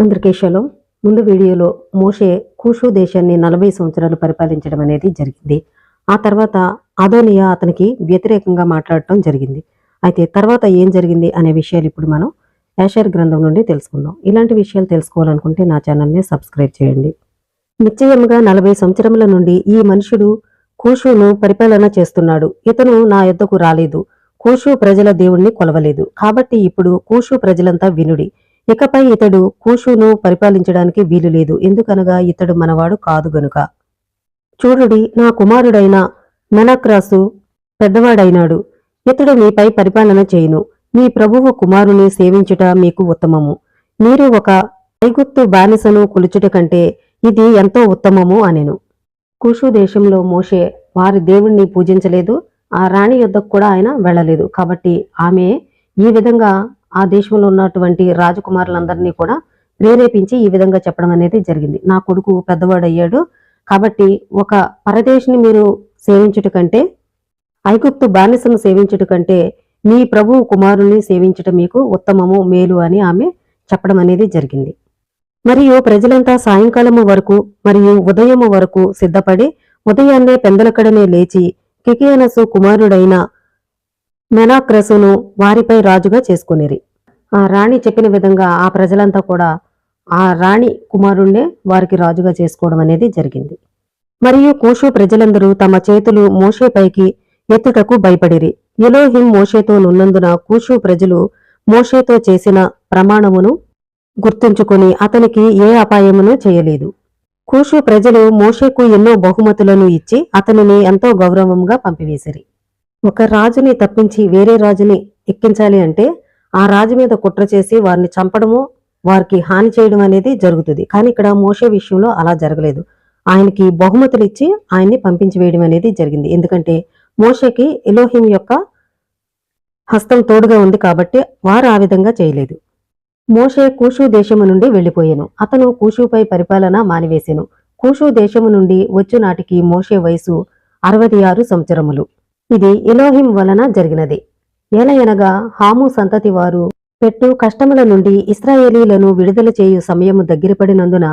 అందరికీ షలోం. ముందు వీడియోలో మోషే కూషు దేశాన్ని 40 సంవత్సరాలు పరిపాలించడం అనేది జరిగింది. ఆ తర్వాత అదోనియా అతనికి వ్యతిరేకంగా మాట్లాడటం జరిగింది. అయితే తర్వాత ఏం జరిగింది అనే విషయాలు ఇప్పుడు మనం యాషర్ గ్రంథం నుండి తెలుసుకుందాం. ఇలాంటి విషయాలు తెలుసుకోవాలనుకుంటే నా ఛానల్ని సబ్స్క్రైబ్ చేయండి. నిశ్చయముగా 40 సంవత్సరముల నుండి ఈ మనుషుడు కూషును పరిపాలన చేస్తున్నాడు. ఇతను నా యొద్దకు రాలేదు. కూషు ప్రజల దేవుణ్ణి కొలవలేదు. కాబట్టి ఇప్పుడు కూషు ప్రజలంతా వినుడి. ఇకపై ఇతడు కూషును పరిపాలించడానికి వీలు లేదు. ఎందుకనగా ఇతడు మనవాడు కాదు గనుక. చూడుడి, నా కుమారుడైన మెనక్రాసు పెద్దవాడైనాడు. ఇతడు మీపై పరిపాలన చేయును. మీ ప్రభువు కుమారుని సేవించుట మీకు ఉత్తమము. మీరు ఒక ఐగుప్తు బానిసను కొలుచుట కంటే ఇది ఎంతో ఉత్తమము అనెను. కూషు దేశంలో మోషే వారి దేవుణ్ణి పూజించలేదు. ఆ రాణి యొద్దకు కూడా ఆయన వెళ్ళలేదు. కాబట్టి ఆమె ఈ విధంగా ఆ దేశంలో ఉన్నటువంటి రాజకుమారులందరినీ కూడా ప్రేరేపించి ఈ విధంగా చెప్పడం అనేది జరిగింది. నా కొడుకు పెద్దవాడయ్యాడు, కాబట్టి ఒక పరదేశిని మీరు సేవించుట కంటే, ఐగుప్తు బానిసను సేవించుట కంటే మీ ప్రభువు కుమారుని సేవించుట మీకు ఉత్తమము, మేలు అని ఆమె చెప్పడం అనేది జరిగింది. మరియు ప్రజలంతా సాయంకాలము వరకు మరియు ఉదయము వరకు సిద్ధపడి ఉదయాన్నే పెందలకడనే లేచి కికియనసు కుమారుడైన మెనాక్రసును వారిపై రాజుగా చేసుకునేరి. ఆ రాణి చెప్పిన విధంగా ఆ ప్రజలంతా కూడా ఆ రాణి కుమారుణ్ణే వారికి రాజుగా చేసుకోవడం అనేది జరిగింది. మరియు కూషు ప్రజలందరూ తమ చేతులు మోషేపైకి ఎత్తుటకు భయపడిరి. ఎలోహిం మోషేతో నున్నందున కూషు ప్రజలు మోషేతో చేసిన ప్రమాణమును గుర్తుంచుకొని అతనికి ఏ అపాయమును చేయలేదు. కూషు ప్రజలు మోషేకు ఎన్నో బహుమతులను ఇచ్చి అతనిని ఎంతో గౌరవంగా పంపివేసిరి. ఒక రాజుని తప్పించి వేరే రాజుని ఎక్కించాలి అంటే ఆ రాజు మీద కుట్ర చేసి వారిని చంపడము, వారికి హాని చేయడం అనేది జరుగుతుంది. కానీ ఇక్కడ మోషే విషయంలో అలా జరగలేదు. ఆయనకి బహుమతులు ఇచ్చి ఆయన్ని పంపించి వేయడం అనేది జరిగింది. ఎందుకంటే మోషేకి ఎలోహిం యొక్క హస్తం తోడుగా ఉంది కాబట్టి వారు ఆ విధంగా చేయలేదు. మోషే కూషు దేశము నుండి వెళ్లిపోయెను. అతను కూషుపై పరిపాలన మానివేసెను. కూషు దేశము నుండి వచ్చు నాటికి మోషే వయసు 66 సంవత్సరములు. ఇది ఎలోహిం వలన జరిగినది. ఏలయనగా హాము సంతతి వారు పెట్టు కష్టముల నుండి ఇశ్రాయేలీలను విడుదల చేయు సమయము దగ్గరపడినందున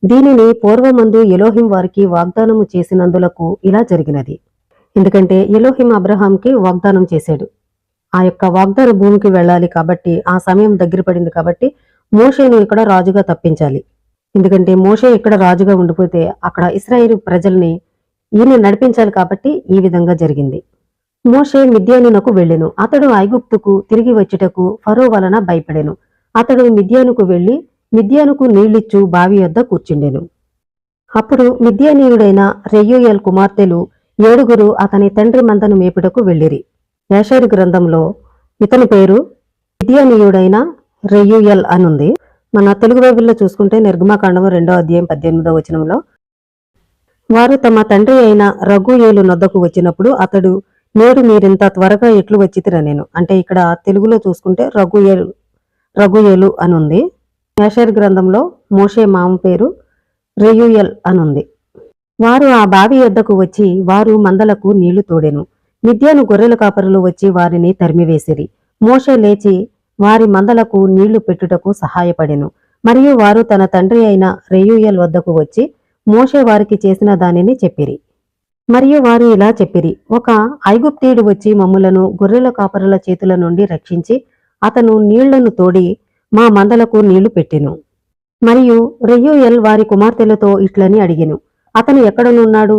దీనిని పూర్వమందు ఎలోహిం వారికి వాగ్దానము చేసినందులకు ఇలా జరిగినది. ఎందుకంటే ఎలోహిం అబ్రహాంకి వాగ్దానం చేశాడు. ఆ యొక్క వాగ్దాన భూమికి వెళ్ళాలి కాబట్టి ఆ సమయం దగ్గర పడింది కాబట్టి మోషేను ఇక్కడ రాజుగా తప్పించాలి. ఎందుకంటే మోషే ఇక్కడ రాజుగా ఉండిపోతే అక్కడ ఇశ్రాయేలు ప్రజల్ని ఈయన నడిపించాలి కాబట్టి ఈ విధంగా జరిగింది. మోషే మిద్యానునకు వెళ్ళెను. అతడు ఐగుప్తుకు తిరిగి వచ్చుటకు ఫరో వలన భయపడెను. అతడు మిద్యానుకు వెళ్లి మిద్యానుకు నీళ్లిచ్చు బావి యొద్ద కూర్చుండెను. అప్పుడు మిద్యానీయుడైన రెయూయల్ కుమార్తెలు 7 అతని తండ్రి మందను మేపుటకు వెళ్ళిరి. యాషరు గ్రంథంలో ఇతని పేరు మిద్యానీయుడైన రెయూయల్ అనుంది. మన తెలుగు బైబిల్లో చూసుకుంటే నిర్గమకాండము 2వ అధ్యాయం 18వ వచనంలో వారు తమ తండ్రి అయిన రఘుయేలు నొద్దకు వచ్చినప్పుడు అతడు, నేడు మీరింత త్వరగా ఎట్లు వచ్చితిరనేను. అంటే ఇక్కడ తెలుగులో చూసుకుంటే రఘుయేలు అనుంది. యాషర్ గ్రంథంలో మోషే మామ పేరు రెయూయల్ అనుంది. వారు ఆ బావి యొద్దకు వచ్చి వారు మందలకు నీళ్లు తోడెను. మిద్యాను గొర్రెల కాపరులు వచ్చి వారిని తరిమివేసిరి. మోషే లేచి వారి మందలకు నీళ్లు పెట్టుటకు సహాయపడెను. మరియు వారు తన తండ్రి అయిన రెయూయల్ వద్దకు వచ్చి మోషే వారికి చేసిన దానిని చెప్పిరి. మరియు వారు ఇలా చెప్పిరి, ఒక ఐగుప్తీయుడు వచ్చి మమ్ములను గొర్రెల కాపరుల చేతుల నుండి రక్షించి అతను నీళ్లను తోడి మా మందలకు నీళ్లు పెట్టెను. మరియు రెయూయల్ వారి కుమార్తెలతో ఇట్లని అడిగెను, అతను ఎక్కడనున్నాడు?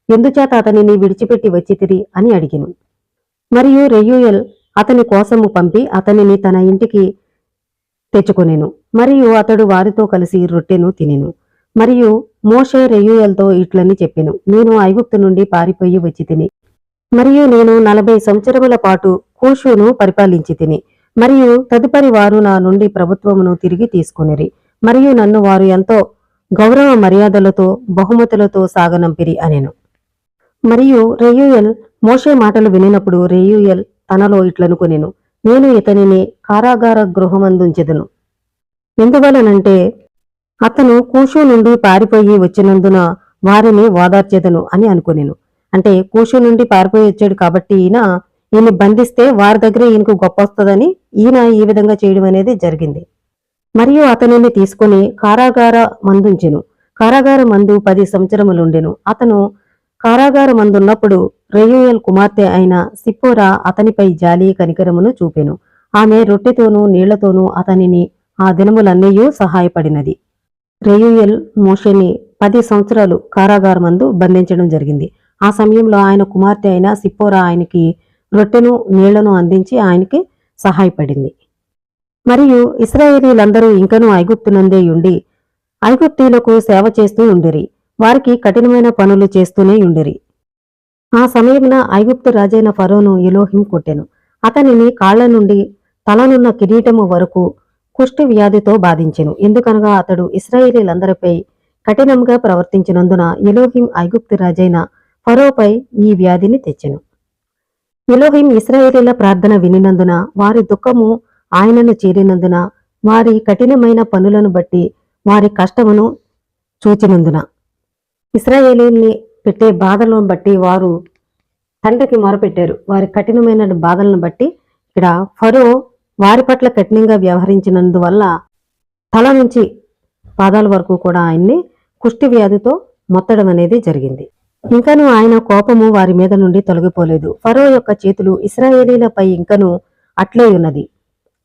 ఎందుచేత అతనిని విడిచిపెట్టి వచ్చితిరి అని అడిగెను. మరియు రెయూయల్ అతని కోసము పంపి అతనిని తన ఇంటికి తెచ్చుకొనెను. మరియు అతడు వారితో కలిసి రొట్టెను తినెను. మరియు మోషే రెయూయల్తో ఇట్లని చెప్పెను, నేను ఐగుప్తు నుండి పారిపోయి వచ్చి తిని మరియు నేను 40 సంవత్సరముల పాటు కూషును పరిపాలించి తిని మరియు తదుపరి వారు నా నుండి ప్రభుత్వమును తిరిగి తీసుకునిరి. మరియు నన్ను వారు ఎంతో గౌరవ మర్యాదలతో బహుమతులతో సాగనంపిరి అనెను. మరియు రెయూయల్ మోషే మాటలు వినినప్పుడు రెయూయల్ తనలో ఇట్లనుకొనెను, నేను ఇతనిని కారాగార గృహమందుంచెదను. ఎందువలనంటే అతను కూషు నుండి పారిపోయి వచ్చినందున వారిని ఓదార్చెదను అని అనుకునేను. అంటే కూషు నుండి పారిపోయి వచ్చాడు కాబట్టి ఈయన బంధిస్తే వారి దగ్గర ఈయనకు గొప్ప వస్తుందని ఈయన ఈ విధంగా చేయడం అనేది జరిగింది. మరియు అతనిని తీసుకుని కారాగార మందుంచెను. కారాగార మందు 10 సంవత్సరములుండెను. అతను కారాగార మందున్నప్పుడు రెయూయల్ కుమార్తె అయిన సిప్పోరా అతనిపై జాలి కనికరమును చూపెను. ఆమె రొట్టెతోనూ నీళ్లతోనూ అతనిని ఆ దినములన్నీయూ సహాయపడినది. రెయూయల్ మోషేని 10 సంవత్సరాలు కారాగారమందు బంధించడం జరిగింది. ఆ సమయంలో ఆయన కుమార్తె అయిన సిప్పోరా ఆయనకి రొట్టెను నీళ్లను అందించి ఆయనకి సహాయపడింది. మరియు ఇశ్రాయేలీలందరూ ఇంకనూ ఐగుప్తునందే ఉండి ఐగుప్తీయులకు సేవ చేస్తూ ఉండిరి. వారికి కఠినమైన పనులు చేస్తూనే ఉండిరి. ఆ సమయమున ఐగుప్తు రాజైన ఫరోను ఎలోహిం కొట్టెను. అతనిని కాళ్ల నుండి తలనున్న కిరీటము వరకు కుష్టి వ్యాధితో బాధించెను. ఎందుకనగా అతడు ఇశ్రాయేలీలందరిపై కఠినంగా ప్రవర్తించినందున ఎలోహిం ఐగుప్తు రాజైన ఫరోపై ఈ వ్యాధిని తెచ్చెను. ఎలోహిం ఇశ్రాయేలీల ప్రార్థన వినినందున వారి దుఃఖము ఆయనను చేరినందున వారి కఠినమైన పనులను బట్టి వారి కష్టమును చూచినందున ఇశ్రాయేలీల్ని పెట్టే బాధలను బట్టి వారు తండ్రికి మొరపెట్టారు. వారి కఠినమైన బాధలను బట్టి ఇక్కడ ఫరో వారి పట్ల కఠినంగా వ్యవహరించినందువల్ల తల నుంచి పాదాల వరకు కూడా ఆయన్ని కుష్టి వ్యాధితో మొత్తడం అనేది జరిగింది. ఇంకనూ ఆయన కోపము వారి మీద నుండి తొలగిపోలేదు. ఫరో యొక్క చేతులు ఇశ్రాయేలీలపై ఇంకనూ అట్లే ఉన్నది.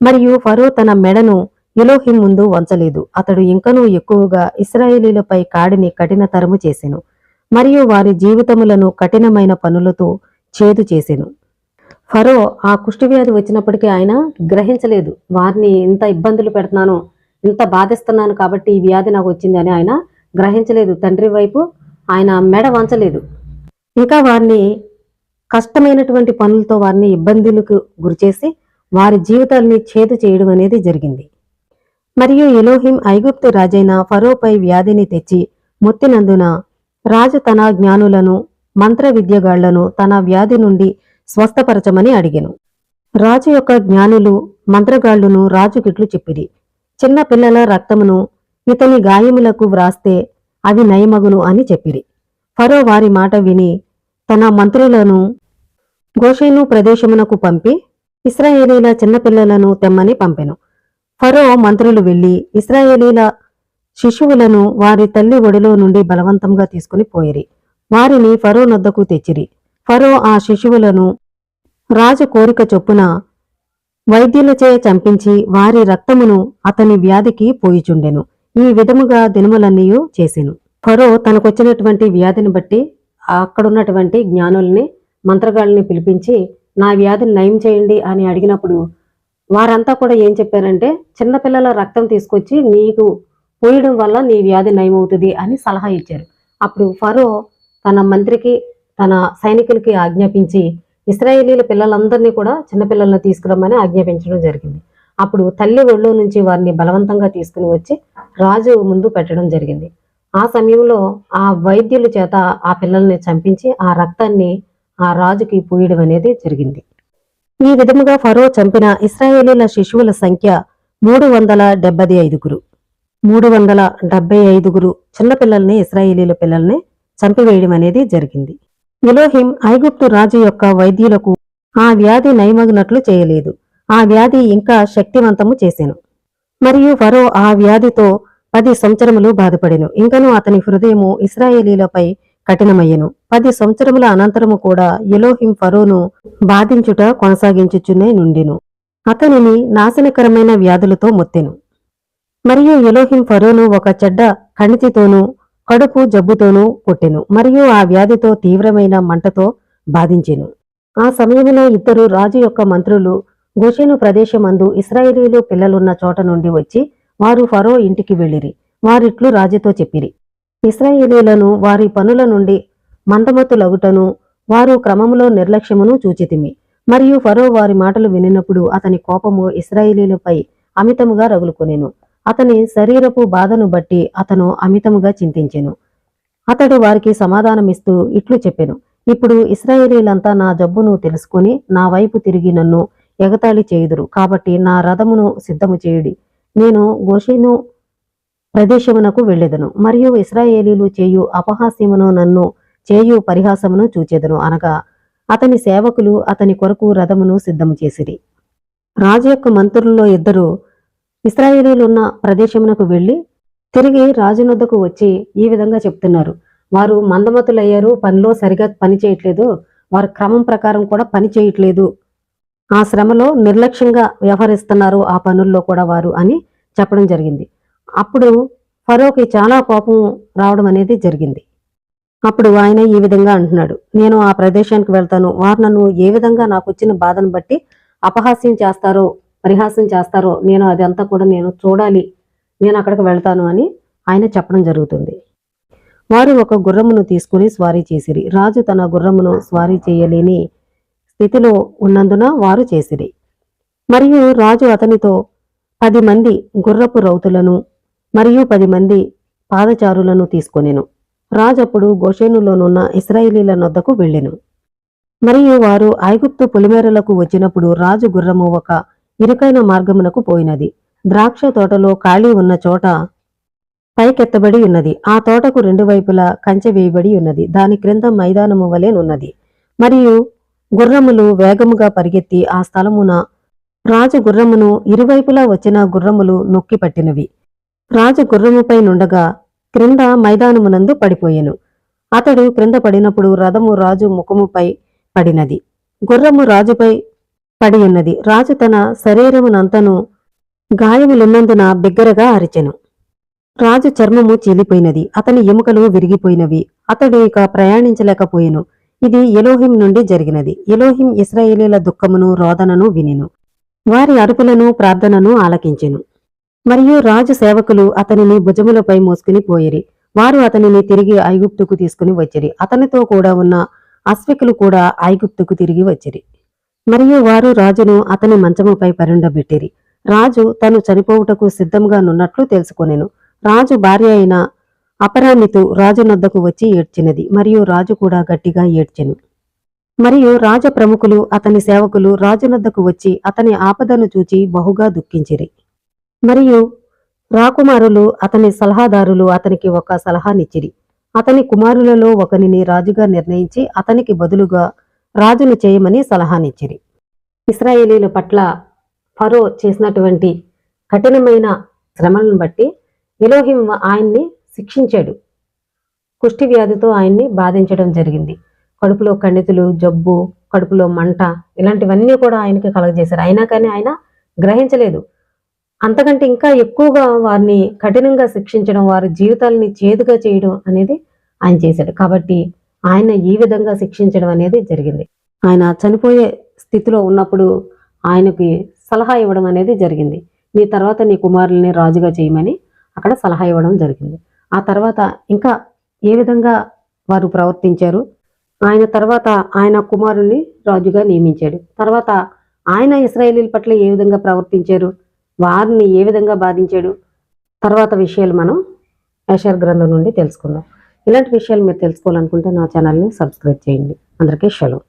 మరియు ఫరో తన మెడను ఎలోహిం ముందు వంచలేదు. అతడు ఇంకనూ ఎక్కువగా ఇశ్రాయేలీలపై కాడిని కఠినతరము చేసెను. మరియు వారి జీవితములను కఠినమైన పనులతో చేదు చేసెను. ఫరో ఆ కుష్ఠవ్యాధి వచ్చినప్పటికీ ఆయన గ్రహించలేదు. వారిని ఇంత ఇబ్బందులు పెడుతున్నాను, ఇంత బాధిస్తున్నాను కాబట్టి ఈ వ్యాధి నాకు వచ్చింది అని ఆయన గ్రహించలేదు. తండ్రి వైపు ఆయన మెడ వంచలేదు. ఇంకా వారిని కష్టమైనటువంటి పనులతో వారిని ఇబ్బందులకు గురిచేసి వారి జీవితాల్ని చేదు చేయడం అనేది జరిగింది. మరియు ఎలోహిం ఐగుప్తు రాజైన ఫరోపై వ్యాధిని తెచ్చి మొత్తినందున రాజు తన జ్ఞానులను మంత్ర విద్యగాళ్లను తన వ్యాధి నుండి స్వస్థపరచమని అడిగెను. రాజు యొక్క జ్ఞానులు మంత్రగాళ్లును రాజుకిట్లు చెప్పిరి. చిన్న పిల్లల రక్తమును ఇతని గాయములకు వ్రాస్తే అవి నయమగును అని చెప్పిరి. ఫరో వారి మాట విని తన మంత్రులను గోషేను ప్రదేశమునకు పంపి ఇశ్రాయేలీల చిన్నపిల్లలను తెమ్మని పంపెను. ఫరో మంత్రులు వెళ్లి ఇశ్రాయేలీల శిశువులను వారి తల్లి ఒడిలో నుండి బలవంతంగా తీసుకుని పోయిరి. వారిని ఫరో నొద్దకు తెచ్చిరి. ఫరో ఆ శిశువులను రాజు కోరిక చొప్పున వైద్యులచే చంపించి వారి రక్తమును అతని వ్యాధికి పోయిచుండెను. ఈ విధముగా దినములన్నీయూ చేసెను. ఫరో తనకొచ్చినటువంటి వ్యాధిని బట్టి అక్కడున్నటువంటి జ్ఞానుల్ని మంత్రగాళ్ళని పిలిపించి నా వ్యాధిని నయం చేయండి అని అడిగినప్పుడు వారంతా కూడా ఏం చెప్పారంటే చిన్నపిల్లల రక్తం తీసుకొచ్చి నీకు పోయడం వల్ల నీ వ్యాధి నయమవుతుంది అని సలహా ఇచ్చారు. అప్పుడు ఫరో తన మంత్రికి తన సైనికులకి ఆజ్ఞాపించి ఇశ్రాయేలీల పిల్లలందరినీ కూడా చిన్నపిల్లలను తీసుకురమ్మని ఆజ్ఞాపించడం జరిగింది. అప్పుడు తల్లి ఒళ్ళో నుంచి వారిని బలవంతంగా తీసుకుని వచ్చి రాజు ముందు పెట్టడం జరిగింది. ఆ సమయంలో ఆ వైద్యుల చేత ఆ పిల్లల్ని చంపించి ఆ రక్తాన్ని ఆ రాజుకి పూయడం అనేది జరిగింది. ఈ విధముగా ఫరో చంపిన ఇశ్రాయేలీల శిశువుల సంఖ్య 375. 375 చిన్నపిల్లల్ని ఇశ్రాయేలీల పిల్లల్ని చంపివేయడం అనేది జరిగింది. ఎలోహిం ఐగుప్తు రాజు యొక్క వైద్యులకు ఆ వ్యాధి నయమగినట్లు చేయలేదు. ఆ వ్యాధి ఇంకా శక్తివంతము చేసెను. మరియు ఫరో ఆ వ్యాధితో 10 సంవత్సరములు బాధపడెను. ఇంకనూ అతని హృదయము ఇశ్రాయేలీలపై కఠినమయ్యెను. 10 సంవత్సరముల అనంతరము కూడా ఎలోహిం ఫరోను బాధించుట కొనసాగించుచునే నుండెను. అతనిని నాశనకరమైన వ్యాధులతో మొత్తెను. మరియు ఎలోహిం ఫరోను ఒక చెడ్డ కణితితోనూ కడుపు జబ్బుతోనూ కొట్టెను. మరియు ఆ వ్యాధితో తీవ్రమైన మంటతో బాధించెను. ఆ సమయములో ఇద్దరు రాజు యొక్క మంత్రులు గోషెను ప్రదేశమందు ఇశ్రాయేలీలు పిల్లలున్న చోట నుండి వచ్చి వారు ఫరో ఇంటికి వెళ్ళిరి. వారిట్లు రాజుతో చెప్పిరి, ఇశ్రాయేలీలను వారి పనుల నుండి మందమతులగుటను వారు క్రమములో నిర్లక్ష్యమును చూచితిమి. మరియు ఫరో వారి మాటలు వినినప్పుడు అతని కోపము ఇశ్రాయేలీలపై అమితముగా రగులుకొనెను. అతని శరీరపు బాధను బట్టి అతను అమితముగా చింతించెను. అతడు వారికి సమాధానమిస్తూ ఇట్లు చెప్పెను, ఇప్పుడు ఇశ్రాయేలీలంతా నా జబ్బును తెలుసుకుని నా వైపు తిరిగి నన్ను ఎగతాళి చేయుదురు. కాబట్టి నా రథమును సిద్ధము చేయుడి. నేను గోషెను ప్రదేశమునకు వెళ్ళెదను. మరియు ఇశ్రాయేలీలు చేయు అపహాస్యమును నన్ను చేయు పరిహాసమును చూచెదను అనగా అతని సేవకులు అతని కొరకు రథమును సిద్ధము చేసిరి. రాజు యొక్క మంత్రుల్లో ఇద్దరు ఇశ్రాయేలీలు ఉన్న ప్రదేశమునకు వెళ్లి తిరిగి రాజునొద్దకు వచ్చి ఈ విధంగా చెప్తున్నారు. వారు మందమతులయ్యారు, పనిలో సరిగా పని చేయట్లేదు, వారి క్రమం ప్రకారం కూడా పని చేయట్లేదు, ఆ శ్రమలో నిర్లక్ష్యంగా వ్యవహరిస్తున్నారు ఆ పనుల్లో కూడా వారు అని చెప్పడం జరిగింది. అప్పుడు ఫరోకి చాలా కోపం రావడం అనేది జరిగింది. అప్పుడు ఆయన ఈ విధంగా అంటున్నాడు, నేను ఆ ప్రదేశానికి వెళ్తాను, వారు నన్ను ఏ విధంగా నాకు వచ్చిన బాధను బట్టి అపహాస్యం చేస్తారో పరిహాసం చేస్తారో నేను అదంతా కూడా నేను చూడాలి, నేను అక్కడికి వెళ్తాను అని ఆయన చెప్పడం జరుగుతుంది. వారు ఒక గుర్రమును తీసుకుని స్వారీ చేసిరి. రాజు తన గుర్రమును స్వారీ చేయలేని స్థితిలో ఉన్నందున వారు చేసిరి. మరియు రాజు అతనితో 10 మంది గుర్రపు రౌతులను మరియు 10 మంది పాదచారులను తీసుకొనెను. రాజు అప్పుడు గోషేనులోనున్న ఇశ్రాయేలీల నొద్దకు వెళ్ళెను. మరియు వారు ఐగుప్తు పొలిమేరలకు వచ్చినప్పుడు రాజు గుర్రము ఒక ఇరుకైన మార్గమునకు పోయినది. ద్రాక్ష తోటలో ఖాళీ ఉన్న చోట పైకెత్తబడి ఉన్నది. ఆ తోటకు 2 వైపులా కంచె వేయబడి ఉన్నది. దాని క్రింద మైదానము వలెనున్నది. మరియు గుర్రములు వేగముగా పరిగెత్తి ఆ స్థలమున రాజు గుర్రమును ఇరువైపులా వచ్చిన గుర్రములు నొక్కి పట్టినవి. రాజు గుర్రముపై నుండగా క్రింద మైదానమునందు పడిపోయెను. అతడు క్రింద పడినప్పుడు రథము రాజు ముఖముపై పడినది, గుర్రము రాజుపై పడి ఉన్నది. రాజు తన శరీరమునంతను గాయములున్నందున బిగ్గరగా అరిచెను. రాజు చర్మము చీలిపోయినది, అతని ఎముకలు విరిగిపోయినవి. అతడు ఇక ప్రయాణించలేకపోయెను. ఇది ఎలోహిం నుండి జరిగినది. ఎలోహిం ఇశ్రాయేలీల దుఃఖమును రోదనను వినెను, వారి అరుపులను ప్రార్థనను ఆలకించెను. మరియు రాజు సేవకులు అతనిని భుజములపై మోసుకుని పోయిరి. వారు అతనిని తిరిగి ఐగుప్తుకు తీసుకుని వచ్చిరి. అతనితో కూడా ఉన్న అశ్వికులు కూడా ఐగుప్తుకు తిరిగి వచ్చిరి. మరియు వారు రాజును అతని మంచముపై పరుండబెట్టిరి. రాజు తను చనిపోవుటకు సిద్ధంగా నున్నట్లు తెలుసుకొనెను. రాజు భార్య అయిన అపరామితు రాజునొద్దకు వచ్చి ఏడ్చినది, మరియు రాజు కూడా గట్టిగా ఏడ్చెను. మరియు రాజ ప్రముఖులు అతని సేవకులు రాజునొద్దకు వచ్చి అతని ఆపదను చూచి బహుగా దుఃఖించిరి. మరియు రాకుమారులు అతని సలహాదారులు అతనికి ఒక సలహానిచ్చిరి. అతని కుమారులలో ఒకనిని రాజుగా నిర్ణయించి అతనికి బదులుగా రాజును చేయమని సలహానిచ్చిరి. ఇశ్రాయేలీల పట్ల ఫరో చేసినటువంటి కఠినమైన శ్రమలను బట్టి ఎలోహిం ఆయన్ని శిక్షించాడు. కుష్టి వ్యాధితో ఆయన్ని బాధించడం జరిగింది. కడుపులో కణితులు, జబ్బు, కడుపులో మంట, ఇలాంటివన్నీ కూడా ఆయనకి కలగజేశారు. అయినా కానీ ఆయన గ్రహించలేదు. అంతకంటే ఇంకా ఎక్కువగా వారిని కఠినంగా శిక్షించడం, వారి జీవితాలని చేదుగా చేయడం అనేది ఆయన చేశాడు. కాబట్టి ఆయన ఈ విధంగా శిక్షించడం అనేది జరిగింది. ఆయన చనిపోయే స్థితిలో ఉన్నప్పుడు ఆయనకి సలహా ఇవ్వడం అనేది జరిగింది. నీ తర్వాత నీ కుమారుల్ని రాజుగా చేయమని అక్కడ సలహా ఇవ్వడం జరిగింది. ఆ తర్వాత ఇంకా ఏ విధంగా వారు ప్రవర్తించారు, ఆయన తర్వాత ఆయన కుమారుణ్ణి రాజుగా నియమించాడు. తర్వాత ఆయన ఇశ్రాయేలీల పట్ల ఏ విధంగా ప్రవర్తించారు, వారిని ఏ విధంగా బాధించాడు, తర్వాత విషయాలు మనం యెషయా గ్రంథం నుండి తెలుసుకుందాం. ఇలాంటి విషయాలు మీరు తెలుసుకోవాలనుకుంటే నా ఛానల్ని సబ్స్క్రైబ్ చేయండి. అందరికీ షలోం.